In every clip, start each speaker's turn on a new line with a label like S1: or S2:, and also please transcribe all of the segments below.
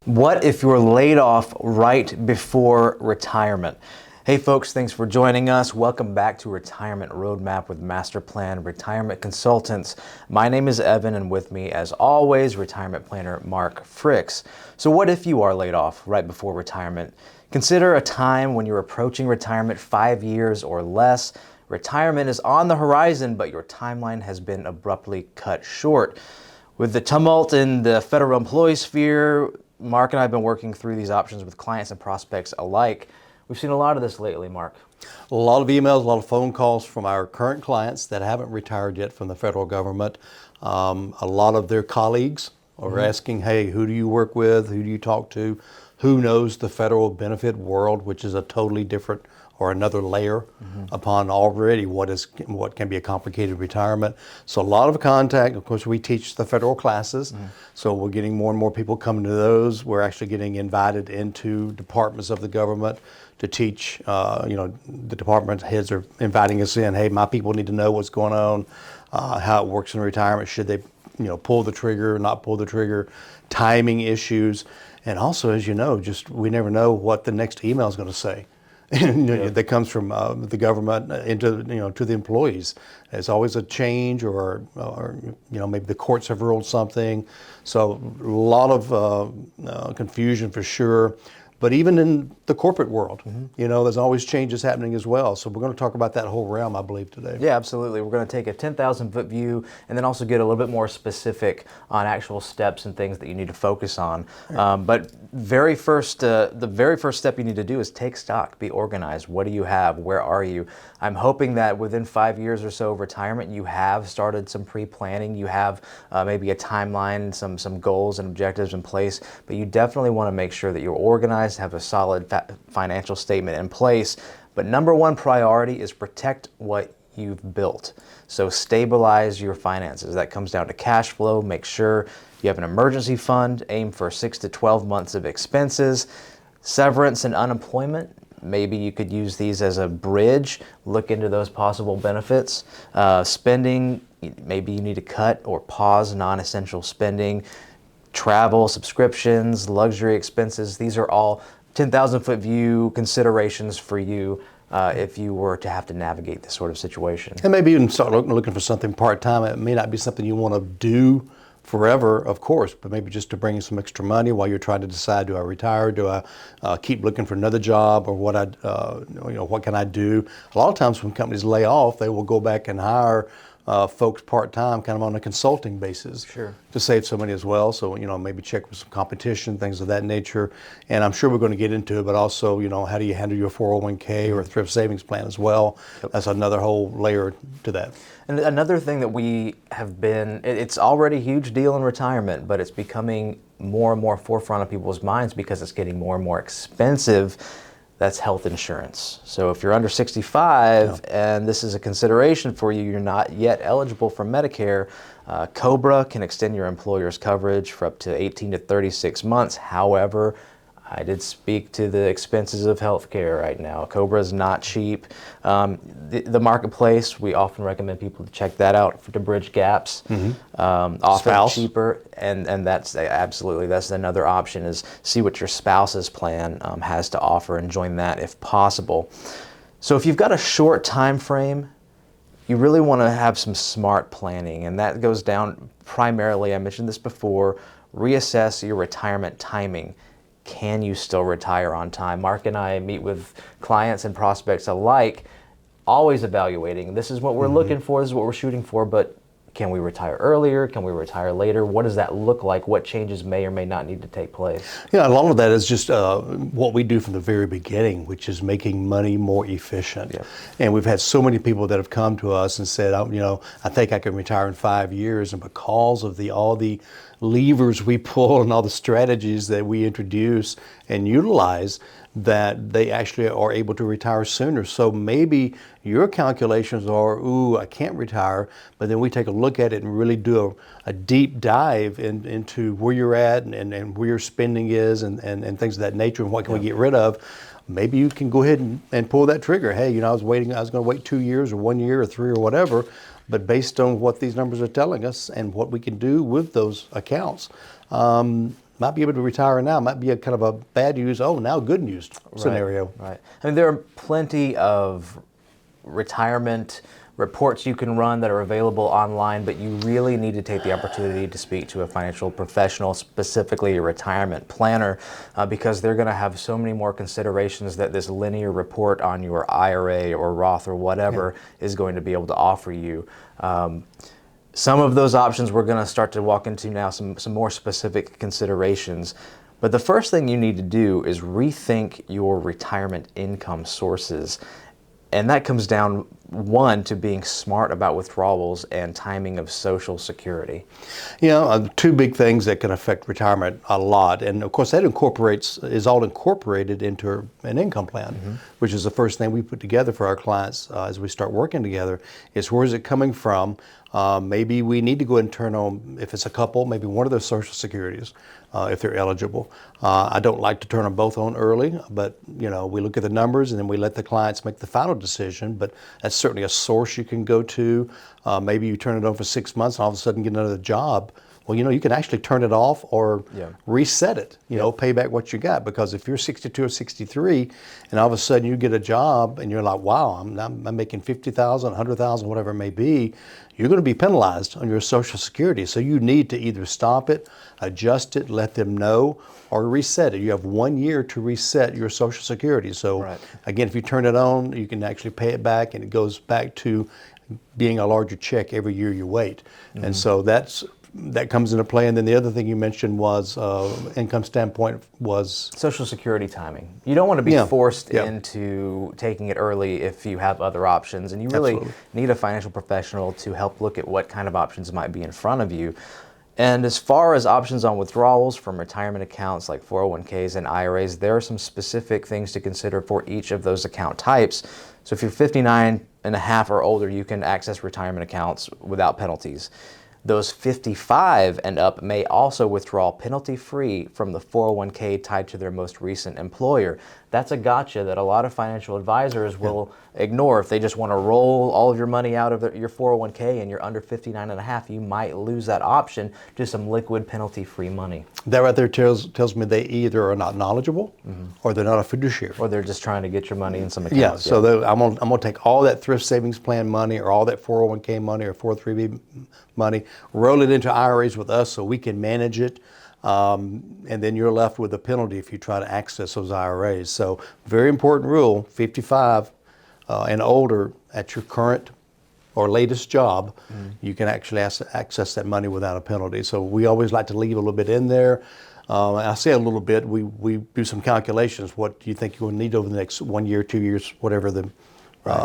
S1: What if you're laid off right before retirement? Hey folks, thanks for joining us. Welcome back to Retirement Roadmap with MasterPlan Retirement Consultants. My name is Evan, and with me, as always, retirement planner Mark Fricks. So what if you are laid off right before retirement? Consider a time when you're approaching retirement 5 years or less. Retirement is on the horizon, but your timeline has been abruptly cut short. With the tumult in the federal employee sphere, Mark and I have been working through these options with clients and prospects alike. We've seen a lot of this lately, Mark.
S2: A lot of emails, a lot of phone calls from our current clients that haven't retired yet from the federal government. A lot of their colleagues are asking, hey, who do you work with? Who do you talk to? Who knows the federal benefit world, which is a totally different or another layer upon already what can be a complicated retirement. So a lot of contact. Of course, we teach the federal classes, so we're getting more and more people coming to those. We're actually getting invited into departments of the government to teach. The department heads are inviting us in. Hey, my people need to know what's going on, how it works in retirement. Should they, pull the trigger, not pull the trigger, timing issues, and also, as you know, just we never know what the next email is going to say. That comes from the government into to the employees. There's always a change, or maybe the courts have ruled something. So a lot of confusion for sure. But even in the corporate world, there's always changes happening as well. So we're going to talk about that whole realm, I believe, today.
S1: Yeah, absolutely. We're going to take a 10,000-foot view and then also get a little bit more specific on actual steps and things that you need to focus on. But the very first step you need to do is take stock, be organized. What do you have? Where are you? I'm hoping that within 5 years or so of retirement, you have started some pre-planning. You have maybe a timeline, some goals and objectives in place. But you definitely want to make sure that you're organized, have a solid financial statement in place. But number one priority is protect what you've built. So stabilize your finances. That comes down to cash flow. Make sure you have an emergency fund. Aim for 6 to 12 months of expenses. Severance and unemployment. Maybe you could use these as a bridge. Look into those possible benefits. Spending, maybe you need to cut or pause non-essential spending. Travel, subscriptions, luxury expenses. These are all 10,000-foot view considerations for you if you were to have to navigate this sort of situation.
S2: And maybe even start looking for something part-time. It may not be something you want to do forever, of course, but maybe just to bring in some extra money while you're trying to decide, do I retire? Do I keep looking for another job, or what can I do? A lot of times when companies lay off, they will go back and hire folks part-time, kind of on a consulting basis, to save some money as well. So, maybe check with some competition, things of that nature. And I'm sure we're going to get into it, but also, how do you handle your 401k or thrift savings plan as well? That's another whole layer to that.
S1: And another thing that we have it's already a huge deal in retirement, but it's becoming more and more forefront of people's minds because it's getting more and more expensive. That's health insurance. So if you're under 65 and this is a consideration for you, you're not yet eligible for Medicare, COBRA can extend your employer's coverage for up to 18 to 36 months. However, I did speak to the expenses of healthcare right now. COBRA is not cheap. The marketplace, we often recommend people to check that out to bridge gaps. Often cheaper, and that's another option, is see what your spouse's plan has to offer and join that if possible. So if you've got a short time frame, you really want to have some smart planning, and that goes down primarily, I mentioned this before, reassess your retirement timing. Can you still retire on time? Mark and I meet with clients and prospects alike, always evaluating. This is what we're looking for, this is what we're shooting for, but can we retire earlier? Can we retire later? What does that look like? What changes may or may not need to take place?
S2: Yeah, a lot of that is just what we do from the very beginning, which is making money more efficient. And we've had so many people that have come to us and said, I think I can retire in 5 years, and because of all the levers we pull and all the strategies that we introduce and utilize, that they actually are able to retire sooner. So maybe your calculations are, I can't retire, but then we take a look at it and really do a deep dive into where you're at and where your spending is and things of that nature, and what can we get rid of. Maybe you can go ahead and pull that trigger. Hey, I was going to wait 2 years or 1 year or 3 or whatever, but based on what these numbers are telling us and what we can do with those accounts, might be able to retire now. Might be a kind of a bad news. Oh, now good news scenario.
S1: Right. I mean, there are plenty of retirement reports you can run that are available online, but you really need to take the opportunity to speak to a financial professional, specifically a retirement planner, because they're going to have so many more considerations that this linear report on your IRA or Roth or whatever is going to be able to offer you. Some of those options we're going to start to walk into now, some more specific considerations. But the first thing you need to do is rethink your retirement income sources. And that comes down, one, to being smart about withdrawals and timing of Social Security.
S2: You know, two big things that can affect retirement a lot. And of course, that is all incorporated into an income plan, which is the first thing we put together for our clients as we start working together, is where is it coming from? Maybe we need to go ahead and turn on, if it's a couple, maybe one of their Social Securities, if they're eligible. I don't like to turn them both on early, but you know, we look at the numbers and then we let the clients make the final decision. But that's certainly a source you can go to. Maybe you turn it on for 6 months and all of a sudden get another job. Well, you know, you can actually turn it off or reset it, you know, pay back what you got. Because if you're 62 or 63 and all of a sudden you get a job and you're like, wow, I'm making 50,000, 100,000, whatever it may be, you're going to be penalized on your Social Security. So you need to either stop it, adjust it, let them know, or reset it. You have 1 year to reset your Social Security. So again, if you turn it on, you can actually pay it back and it goes back to being a larger check every year you wait. And so that comes into play. And then the other thing you mentioned was income standpoint was
S1: Social Security timing. You don't want to be forced into taking it early if you have other options, and you really need a financial professional to help look at what kind of options might be in front of you. And as far as options on withdrawals from retirement accounts like 401ks and IRAs, there are some specific things to consider for each of those account types. So if you're 59 and a half or older, you can access retirement accounts without penalties. Those 55 and up may also withdraw penalty-free from the 401k tied to their most recent employer. That's a gotcha that a lot of financial advisors will ignore. If they just want to roll all of your money out of your 401k and you're under 59 and a half, you might lose that option to some liquid penalty-free money.
S2: That right there tells me they either are not knowledgeable or they're not a fiduciary.
S1: Or they're just trying to get your money in some accounts.
S2: Yeah, so I'm gonna take all that thrift savings plan money or all that 401k money or 403b money, roll it into IRAs with us so we can manage it. And then you're left with a penalty if you try to access those IRAs. So very important rule, 55 and older at your current or latest job, you can actually access that money without a penalty. So we always like to leave a little bit in there. I say a little bit, we do some calculations. What do you think you'll need over the next 1 year, 2 years, whatever the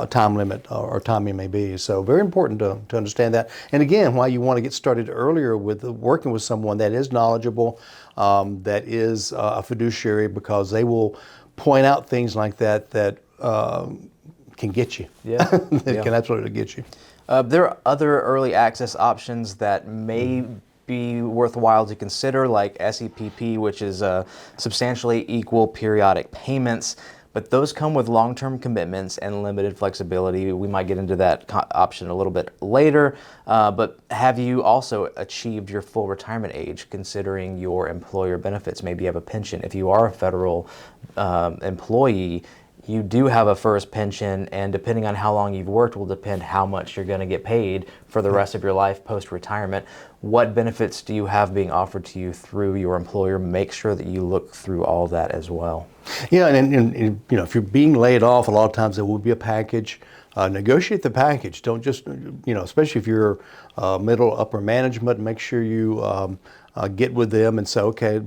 S2: time limit or timing may be. So very important to understand that. And again, why you want to get started earlier with working with someone that is knowledgeable, that is a fiduciary, because they will point out things like that can get you. It can absolutely get you.
S1: There are other early access options that may be worthwhile to consider, like SEPP, which is substantially equal periodic payments. But those come with long-term commitments and limited flexibility. We might get into that option a little bit later. But have you also achieved your full retirement age, considering your employer benefits? Maybe you have a pension. If you are a federal employee, you do have a first pension, and depending on how long you've worked will depend how much you're going to get paid for the rest of your life post-retirement. What benefits do you have being offered to you through your employer? Make sure that you look through all that as well.
S2: Yeah, and you know, if you're being laid off, a lot of times there will be a package. Negotiate the package. Don't just, you know, especially if you're middle, upper management, make sure you get with them and say, okay,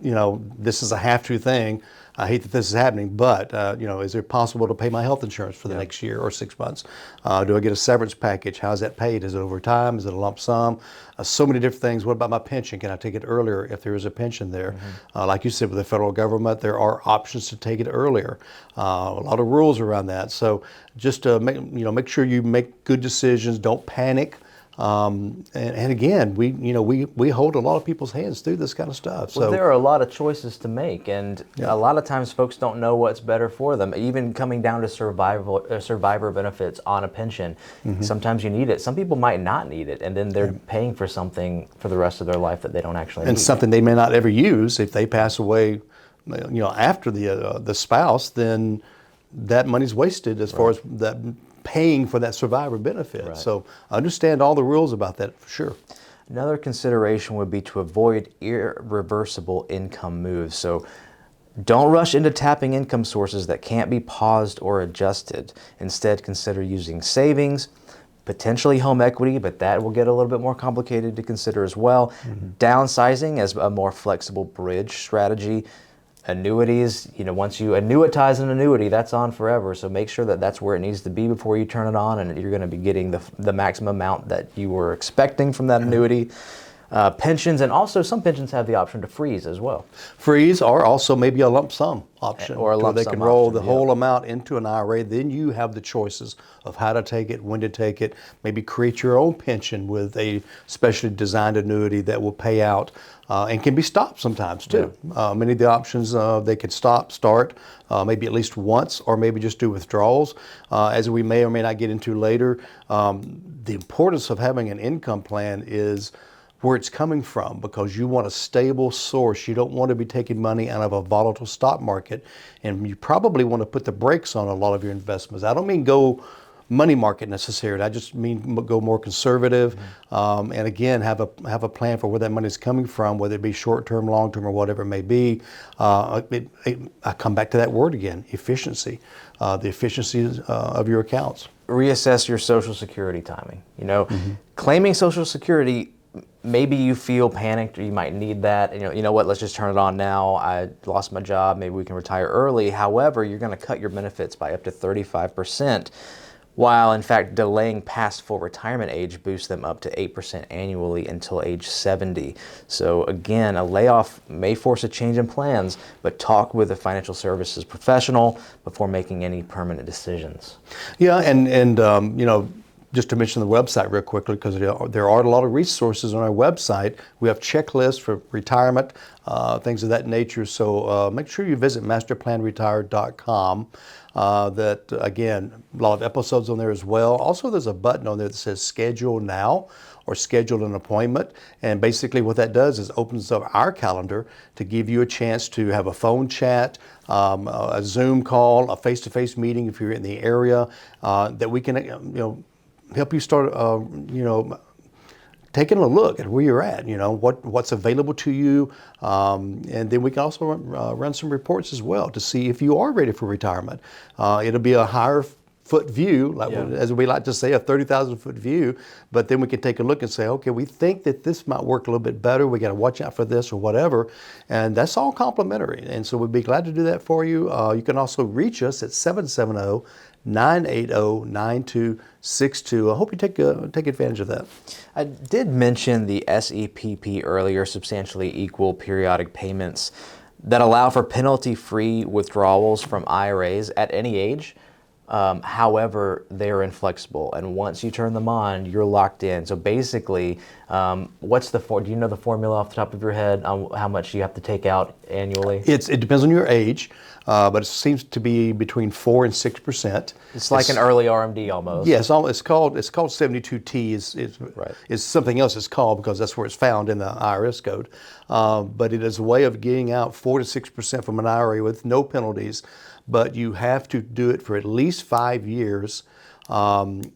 S2: you know, this is a have-to thing. I hate that this is happening, but you know, is it possible to pay my health insurance for the next year or 6 months? Do I get a severance package? How is that paid? Is it over time? Is it a lump sum? So many different things. What about my pension? Can I take it earlier if there is a pension there? Like you said, with the federal government, there are options to take it earlier. A lot of rules around that. So just make sure you make good decisions. Don't panic. And again, we hold a lot of people's hands through this kind of stuff.
S1: Well,
S2: So
S1: there are a lot of choices to make, and
S2: Yeah.
S1: a lot of times folks don't know what's better for them. Even coming down to survivor benefits on a pension, sometimes you need it. Some people might not need it, and then they're paying for something for the rest of their life that they don't actually
S2: and
S1: need.
S2: something they may not ever use if they pass away, after the spouse, then that money's wasted as far as that paying for that survivor benefit.
S1: Right.
S2: So understand all the rules about that for sure.
S1: Another consideration would be to avoid irreversible income moves. So don't rush into tapping income sources that can't be paused or adjusted. Instead, consider using savings, potentially home equity, but that will get a little bit more complicated to consider as well. Downsizing as a more flexible bridge strategy. Annuities, once you annuitize an annuity, that's on forever. So make sure that that's where it needs to be before you turn it on, and you're going to be getting the maximum amount that you were expecting from that annuity. Pensions, and also some pensions have the option to freeze as well.
S2: Freeze, or also maybe a lump sum option,
S1: Or a lump
S2: they
S1: sum
S2: can roll
S1: option,
S2: the
S1: yeah.
S2: whole amount into an IRA. Then you have the choices of how to take it, when to take it. Maybe create your own pension with a specially designed annuity that will pay out and can be stopped sometimes too. Many of the options they could stop, start, maybe at least once, or maybe just do withdrawals. As we may or may not get into later, the importance of having an income plan is where it's coming from, because you want a stable source. You don't want to be taking money out of a volatile stock market, and you probably want to put the brakes on a lot of your investments. I don't mean go money market necessarily. I just mean go more conservative, and again have a plan for where that money is coming from, whether it be short term, long term, or whatever it may be. I come back to that word again: efficiency. The efficiency of your accounts.
S1: Reassess your Social Security timing. Claiming Social Security, maybe you feel panicked or you might need that. You know what, let's just turn it on now. I lost my job, maybe we can retire early. However, you're going to cut your benefits by up to 35%, while in fact delaying past full retirement age boosts them up to 8% annually until age 70. So again, a layoff may force a change in plans, but talk with a financial services professional before making any permanent decisions.
S2: Yeah, and just to mention the website real quickly, because there are a lot of resources on our website. We have checklists for retirement, things of that nature. So make sure you visit masterplanretire.com. That, again, a lot of episodes on there as well. Also, there's a button on there that says Schedule Now or Schedule an Appointment. And basically what that does is opens up our calendar to give you a chance to have a phone chat, a Zoom call, a face-to-face meeting if you're in the area, that we can, help you start, taking a look at where you're at, what's available to you. And then we can also run some reports as well to see if you are ready for retirement. It'll be a higher foot view, as we like to say, a 30,000 foot view, but then we can take a look and say, okay, we think that this might work a little bit better. We got to watch out for this or whatever. And that's all complimentary. And so we'd be glad to do that for you. You can also reach us at 770-980-9262. I hope you take advantage of that.
S1: I did mention the SEPP earlier, substantially equal periodic payments, that allow for penalty-free withdrawals from IRAs at any age. However, they're inflexible, and once you turn them on, you're locked in. So basically, do you know the formula off the top of your head on how much you have to take out annually?
S2: It depends on your age, but it seems to be between 4 and 6%.
S1: It's like an early RMD almost.
S2: Yes, it's called 72T is something else it's called, because that's where it's found in the IRS code. But it is a way of getting out 4 to 6% from an IRA with no penalties. But you have to do it for at least 5 years. And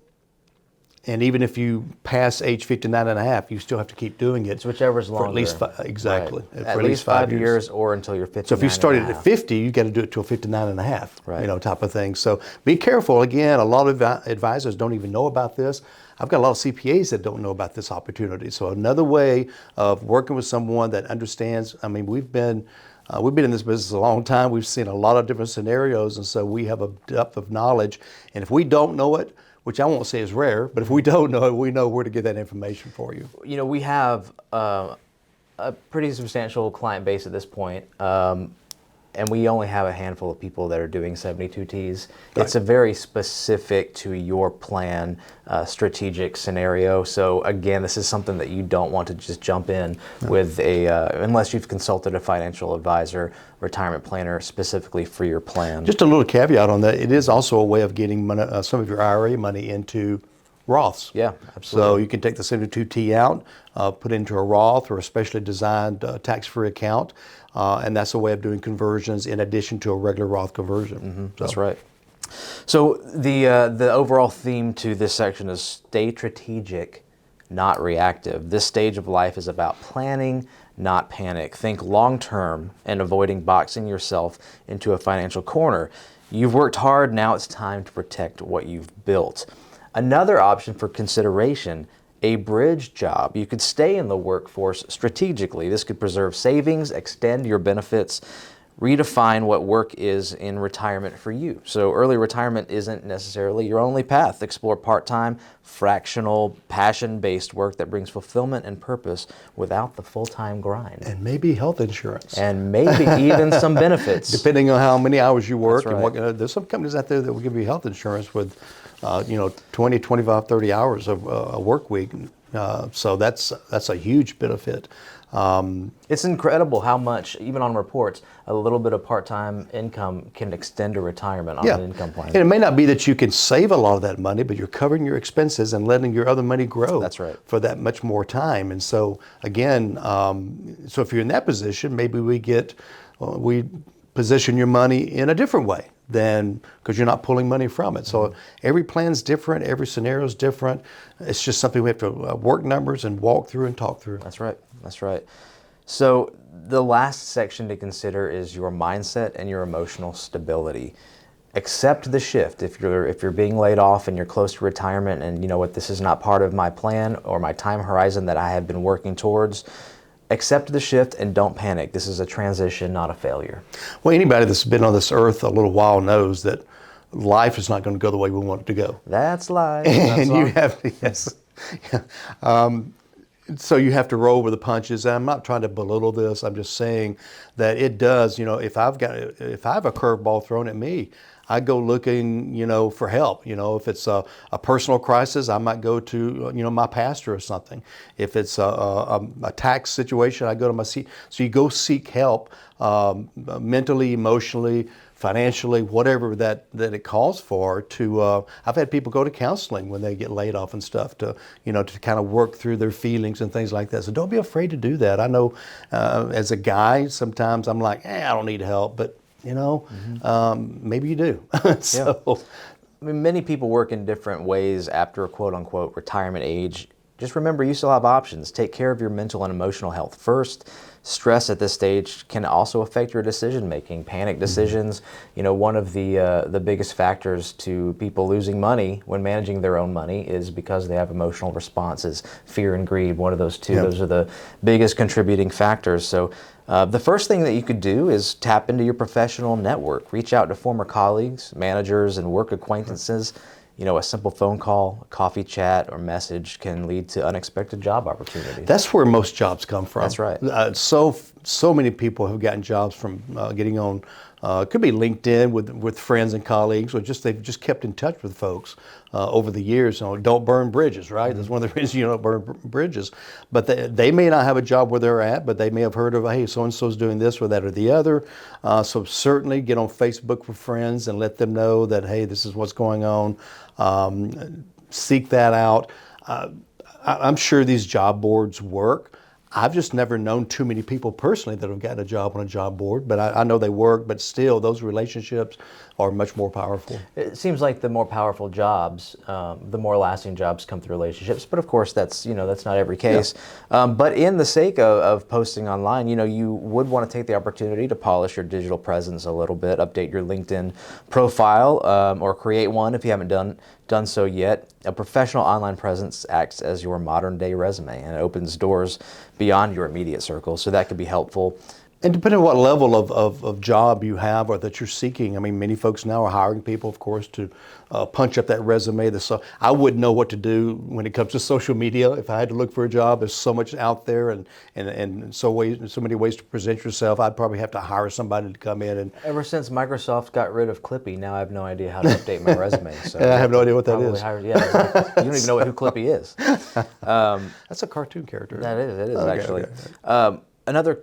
S2: even if you pass age 59 and a half, you still have to keep doing it.
S1: It's whichever's longer.
S2: For at least exactly.
S1: Right.
S2: For
S1: At least 5 years or until you're 59.
S2: So if you started at 50, you got to do it till 59 and a half,
S1: right.
S2: Type of thing. So be careful. Again, a lot of advisors don't even know about this. I've got a lot of CPAs that don't know about this opportunity. So another way of working with someone that understands. I mean, we've been in this business a long time. We've seen a lot of different scenarios, and so we have a depth of knowledge. And if we don't know it, which I won't say is rare, but if we don't know it, we know where to get that information for you.
S1: We have a pretty substantial client base at this point. and we only have a handful of people that are doing 72Ts. Right. It's a very specific to your plan, strategic scenario. So again, this is something that you don't want to just jump in with unless you've consulted a financial advisor, retirement planner specifically for your plan.
S2: Just a little caveat on that, it is also a way of getting money, some of your IRA money into Roths.
S1: Yeah, absolutely.
S2: So you can take the 72T out, put it into a Roth or a specially designed tax-free account, and that's a way of doing conversions in addition to a regular Roth conversion.
S1: Mm-hmm. That's right. So the overall theme to this section is stay strategic, not reactive. This stage of life is about planning, not panic. Think long-term and avoiding boxing yourself into a financial corner. You've worked hard, now it's time to protect what you've built. Another option for consideration, a bridge job. You could stay in the workforce strategically. This could preserve savings, extend your benefits, redefine what work is in retirement for you. So early retirement isn't necessarily your only path. Explore part-time, fractional, passion-based work that brings fulfillment and purpose without the full-time grind.
S2: And maybe health insurance.
S1: And maybe even some benefits.
S2: Depending on how many hours you work.
S1: That's right.
S2: And there's some companies out there that will give you health insurance with 20, 25, 30 hours of a work week. So that's a huge benefit.
S1: It's incredible how much, even on reports, a little bit of part-time income can extend to retirement on an income plan.
S2: And it may not be that you can save a lot of that money, but you're covering your expenses and letting your other money grow.
S1: That's right.
S2: For that much more time. And so again, so if you're in that position, maybe we position your money in a different way than, because you're not pulling money from it. So every plan's different, every scenario's different. It's just something we have to work numbers and walk through and talk through.
S1: That's right. That's right. So the last section to consider is your mindset and your emotional stability. Accept the shift. If you're being laid off and you're close to retirement and you know what, this is not part of my plan or my time horizon that I have been working towards, accept the shift and don't panic. This is a transition, not a failure.
S2: Well, anybody that's been on this earth a little while knows that life is not going to go the way we want it to go.
S1: That's life.
S2: And you have to, yes. So you have to roll with the punches. And I'm not trying to belittle this. I'm just saying that it does, if I have a curveball thrown at me, I go looking, for help. If it's a personal crisis, I might go to, my pastor or something. If it's a tax situation, I go to my seat. So you go seek help mentally, emotionally, financially, whatever that it calls for. I've had people go to counseling when they get laid off and stuff to kind of work through their feelings and things like that. So don't be afraid to do that. I know as a guy, sometimes I'm like, I don't need help, but maybe you do. So,
S1: I mean, many people work in different ways after a quote-unquote retirement age. Just remember, you still have options. Take care of your mental and emotional health first. Stress at this stage can also affect your decision-making. Panic decisions, one of the biggest factors to people losing money when managing their own money is because they have emotional responses, fear and greed, one of those two.
S2: Yep.
S1: Those are the biggest contributing factors. So the first thing that you could do is tap into your professional network. Reach out to former colleagues, managers, and work acquaintances. A simple phone call, a coffee chat, or message can lead to unexpected job opportunities.
S2: That's where most jobs come from.
S1: That's right.
S2: So many people have gotten jobs from getting on. It could be LinkedIn with friends and colleagues, or they've just kept in touch with folks over the years. Don't burn bridges, right? That's one of the reasons you don't burn bridges. But they may not have a job where they're at, but they may have heard of, hey, so-and-so's doing this or that or the other. So certainly get on Facebook with friends and let them know that, hey, this is what's going on. Seek that out. I'm sure these job boards work. I've just never known too many people personally that have gotten a job on a job board, but I know they work, but still those relationships are much more powerful.
S1: It seems like the more powerful jobs, the more lasting jobs come through relationships, but of course that's not every case. Yeah. But in the sake of posting online, you would want to take the opportunity to polish your digital presence a little bit, update your LinkedIn profile, or create one if you haven't done so yet. A professional online presence acts as your modern day resume and it opens doors beyond your immediate circle, so that could be helpful.
S2: And depending on what level of job you have or that you're seeking, I mean, many folks now are hiring people, of course, to punch up that resume. So I wouldn't know what to do when it comes to social media if I had to look for a job. There's so much out there and so many ways to present yourself. I'd probably have to hire somebody to come in and.
S1: Ever since Microsoft got rid of Clippy, now I have no idea how to update my resume. So
S2: I have no idea what that is.
S1: Yeah, exactly. You don't even know who Clippy is.
S2: That's a cartoon character.
S1: That is, it is
S2: Okay,
S1: actually.
S2: okay.
S1: Another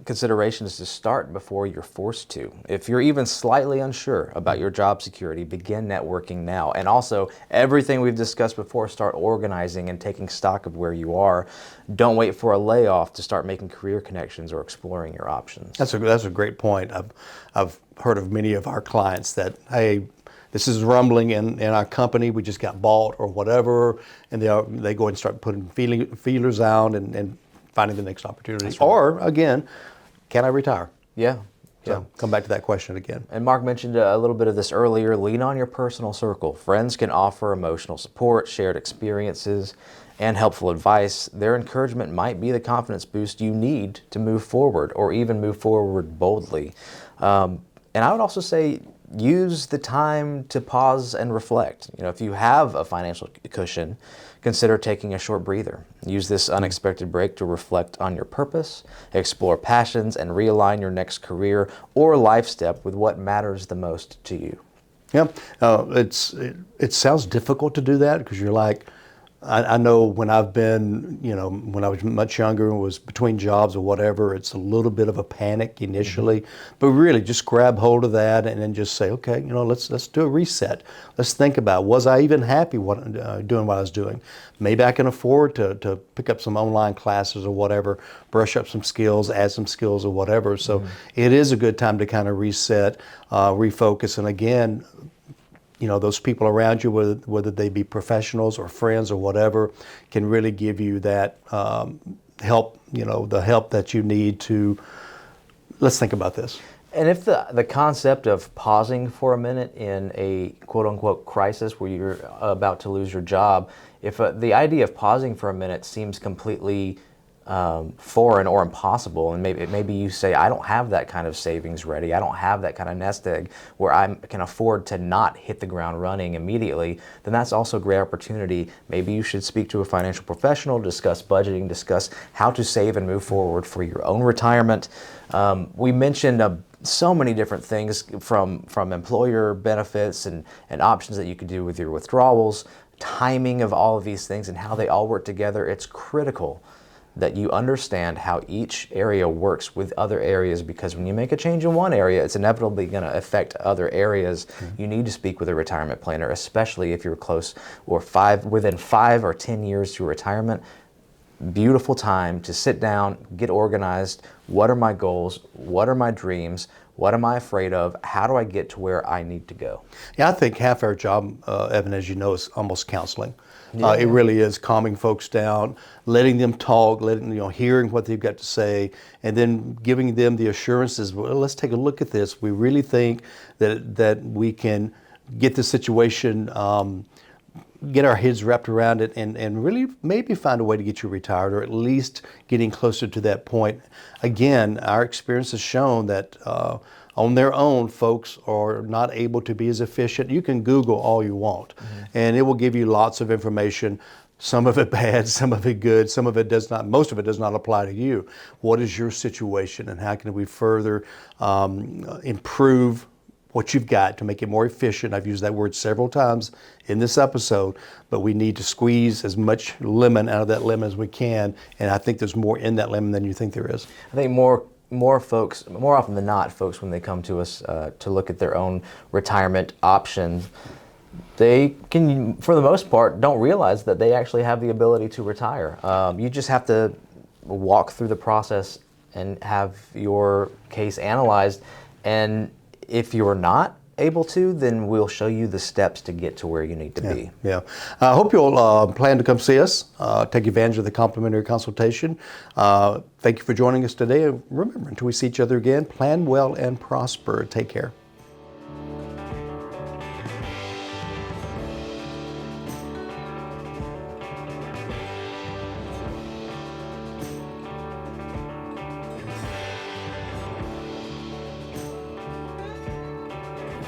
S1: consideration is to start before you're forced to. If you're even slightly unsure about your job security, begin networking now. And also, everything we've discussed before, start organizing and taking stock of where you are. Don't wait for a layoff to start making career connections or exploring your options.
S2: That's a great point. I've heard of many of our clients that, hey, this is rumbling in our company, we just got bought or whatever, and they go and start putting feelers out and finding the next opportunity.
S1: That's right.
S2: Or, again, can I retire?
S1: Yeah.
S2: So come back to that question again.
S1: And Mark mentioned a little bit of this earlier. Lean on your personal circle. Friends can offer emotional support, shared experiences, and helpful advice. Their encouragement might be the confidence boost you need to move forward or even move forward boldly. And I would also say use the time to pause and reflect. You know, if you have a financial cushion, consider taking a short breather. Use this unexpected break to reflect on your purpose, explore passions, and realign your next career or life step with what matters the most to you.
S2: Yeah, it sounds difficult to do that because you're like, I know when I've been, when I was much younger and was between jobs or whatever, it's a little bit of a panic initially, but really just grab hold of that and then just say, okay, let's do a reset. Let's think about, was I even happy doing what I was doing? Maybe I can afford to pick up some online classes or whatever, brush up some skills, add some skills or whatever. So it is a good time to kind of reset, refocus, and again, those people around you, whether they be professionals or friends or whatever, can really give you that help, the help that you need to, let's think about this.
S1: And if the concept of pausing for a minute in a quote-unquote crisis where you're about to lose your job, if the idea of pausing for a minute seems completely foreign or impossible, and maybe you say, I don't have that kind of savings ready, I don't have that kind of nest egg where I can afford to not hit the ground running immediately, then that's also a great opportunity. Maybe you should speak to a financial professional, discuss budgeting, discuss how to save and move forward for your own retirement. We mentioned so many different things from employer benefits and options that you could do with your withdrawals, timing of all of these things and how they all work together. It's critical that you understand how each area works with other areas, because when you make a change in one area, it's inevitably going to affect other areas. You need to speak with a retirement planner, especially if you're close or within 5 or 10 years to retirement. Beautiful time to sit down, get organized. What are my goals? What are my dreams? What am I afraid of? How do I get to where I need to go?
S2: Yeah, I think half our job, Evan, as you know, is almost counseling.
S1: Yeah.
S2: It really is calming folks down, letting them talk, hearing what they've got to say, and then giving them the assurances. Well, let's take a look at this. We really think that we can get the situation, get our heads wrapped around it, and really maybe find a way to get you retired, or at least getting closer to that point. Again, our experience has shown that on their own, folks are not able to be as efficient. You can Google all you want, and it will give you lots of information. Some of it bad, some of it good, some of it does not, most of it does not apply to you. What is your situation, and how can we further improve what you've got to make it more efficient? I've used that word several times in this episode, but we need to squeeze as much lemon out of that lemon as we can, and I think there's more in that lemon than you think there is.
S1: I think more folks, more often than not, folks, when they come to us to look at their own retirement options, they can, for the most part, don't realize that they actually have the ability to retire. You just have to walk through the process and have your case analyzed. And if you're not able to, then we'll show you the steps to get to where you need to be.
S2: Yeah. I hope you'll plan to come see us, take advantage of the complimentary consultation. Thank you for joining us today. Remember, until we see each other again, plan well and prosper. Take care.